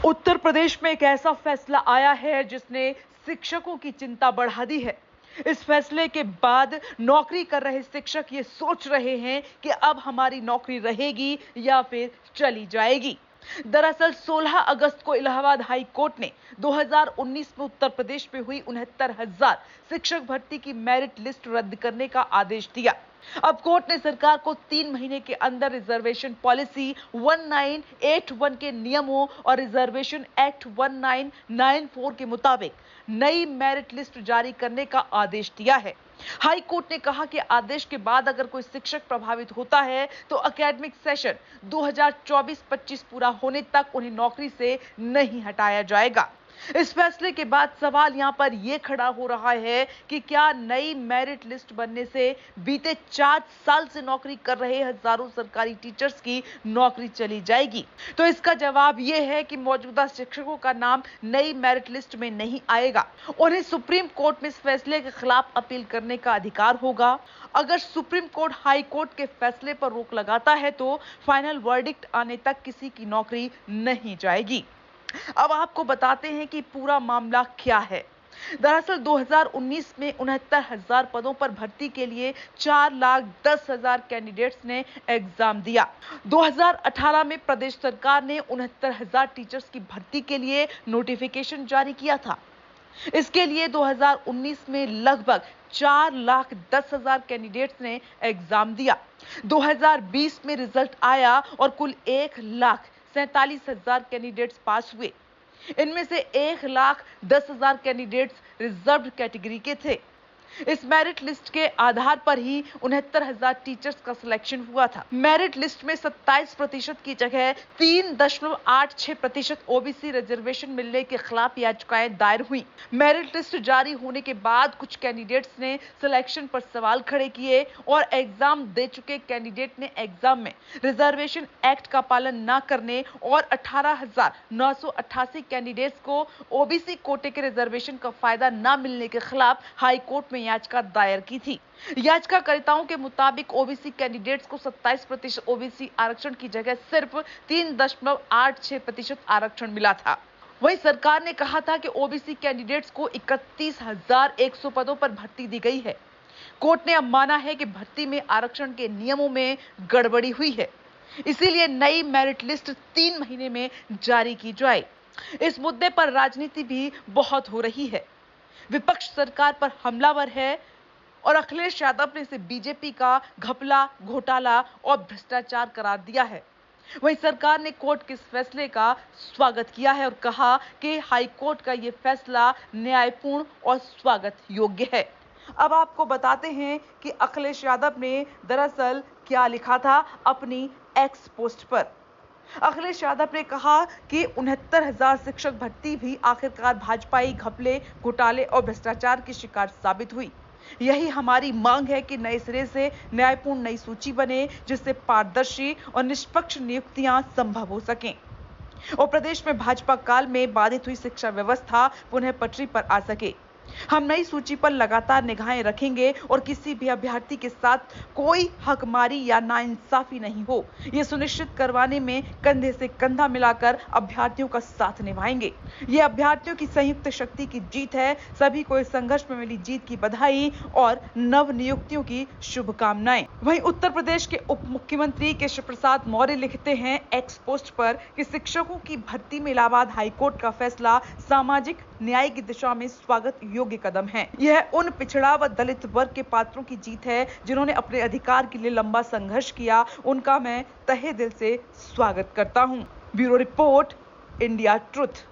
उत्तर प्रदेश में एक ऐसा फैसला आया है जिसने शिक्षकों की चिंता बढ़ा दी है। इस फैसले के बाद नौकरी कर रहे शिक्षक ये सोच रहे हैं कि अब हमारी नौकरी रहेगी या फिर चली जाएगी। दरअसल 16 अगस्त को इलाहाबाद हाई कोर्ट ने 2019 में उत्तर प्रदेश में हुई 69,000 शिक्षक भर्ती की मेरिट लिस्ट रद्द करने का आदेश दिया। अब कोर्ट ने सरकार को 3 महीने के अंदर रिजर्वेशन पॉलिसी 1981 के नियमों और रिजर्वेशन एक्ट 1994 के मुताबिक नई मेरिट लिस्ट जारी करने का आदेश दिया है। हाई कोर्ट ने कहा कि आदेश के बाद अगर कोई शिक्षक प्रभावित होता है तो एकेडमिक सेशन 2024-25 पूरा होने तक उन्हें नौकरी से नहीं हटाया जाएगा। इस फैसले के बाद सवाल यहां पर यह खड़ा हो रहा है कि क्या नई मेरिट लिस्ट बनने से बीते 4 साल से नौकरी कर रहे हजारों सरकारी टीचर्स की नौकरी चली जाएगी? तो इसका जवाब यह है कि मौजूदा शिक्षकों का नाम नई मेरिट लिस्ट में नहीं आएगा। उन्हें सुप्रीम कोर्ट में इस फैसले के खिलाफ अपील करने का अधिकार होगा। अगर सुप्रीम कोर्ट हाई कोर्ट के फैसले पर रोक लगाता है तो फाइनल वर्डिक्ट आने तक किसी की नौकरी नहीं जाएगी। अब आपको बताते हैं कि पूरा मामला क्या है। दरअसल 2019 में 69,000 पदों पर भर्ती के लिए 4,10,000 कैंडिडेट्स ने एग्जाम दिया। 2018 में प्रदेश सरकार ने 69,000 टीचर्स की भर्ती के लिए नोटिफिकेशन जारी किया था। इसके लिए 2019 में लगभग 4,10,000 कैंडिडेट्स ने एग्जाम दिया। 2020 में रिजल्ट आया और कुल 1,47,000 कैंडिडेट्स पास हुए। इनमें से 1,10,000 कैंडिडेट्स रिजर्व्ड कैटेगरी के थे। इस मेरिट लिस्ट के आधार पर ही 69,000 टीचर्स का सिलेक्शन हुआ था। मेरिट लिस्ट में 27% की जगह 3.86% ओबीसी रिजर्वेशन मिलने के खिलाफ याचिकाएं दायर हुई। मेरिट लिस्ट जारी होने के बाद कुछ कैंडिडेट्स ने सिलेक्शन पर सवाल खड़े किए और एग्जाम दे चुके कैंडिडेट ने एग्जाम में रिजर्वेशन एक्ट का पालन न करने और 18,988 कैंडिडेट्स को ओबीसी कोटे के रिजर्वेशन का फायदा न मिलने के खिलाफ हाई कोर्ट में याचिका दायर की थी। याचिकाकर्ताओं के मुताबिक ओबीसी कैंडिडेट्स को 27% ओबीसी आरक्षण की जगह सिर्फ 3.86% आरक्षण मिला था। वहीं सरकार ने कहा था कि ओबीसी कैंडिडेट्स को 31,100 पदों पर भर्ती दी गई है। कोर्ट ने अब माना है कि भर्ती में आरक्षण के नियमों में गड़बड़ी हुई है, इसीलिए नई मेरिट लिस्ट 3 महीने में जारी की जाए। इस मुद्दे पर राजनीति भी बहुत हो रही है। विपक्ष सरकार पर हमलावर है और अखिलेश यादव ने इसे बीजेपी का घपला, घोटाला और भ्रष्टाचार करार दिया है। वहीं सरकार ने कोर्ट के इस फैसले का स्वागत किया है और कहा कि हाई कोर्ट का यह फैसला न्यायपूर्ण और स्वागत योग्य है। अब आपको बताते हैं कि अखिलेश यादव ने दरअसल क्या लिखा था अपनी एक्स पोस्ट पर। अखिलेश यादव ने कहा कि 69,000 शिक्षक भर्ती भी आखिरकार भाजपाई घपले, घोटाले और भ्रष्टाचार की शिकार साबित हुई। यही हमारी मांग है कि नए सिरे से न्यायपूर्ण नई सूची बने, जिससे पारदर्शी और निष्पक्ष नियुक्तियां संभव हो सकें और प्रदेश में भाजपा काल में बाधित हुई शिक्षा व्यवस्था पुनः पटरी पर आ सके। हम नई सूची पर लगातार निगाहें रखेंगे और किसी भी अभ्यर्थी के साथ कोई हकमारी या नाइंसाफी नहीं हो, यह सुनिश्चित करवाने में कंधे से कंधा मिलाकर अभ्यर्थियों का साथ निभाएंगे। यह अभ्यर्थियों की संयुक्त शक्ति की जीत है। सभी को इस संघर्ष में मिली जीत की बधाई और नव नियुक्तियों की शुभकामनाएं। वहीं उत्तर प्रदेश के उप मुख्यमंत्री केशव प्रसाद मौर्य लिखते हैं एक्स पोस्ट पर कि शिक्षकों की भर्ती में इलाहाबाद हाईकोर्ट का फैसला सामाजिक न्याय की दिशा में स्वागत योग्य कदम है। यह उन पिछड़ा व दलित वर्ग के पात्रों की जीत है जिन्होंने अपने अधिकार के लिए लंबा संघर्ष किया। उनका मैं तहे दिल से स्वागत करता हूं। Bureau report, India truth.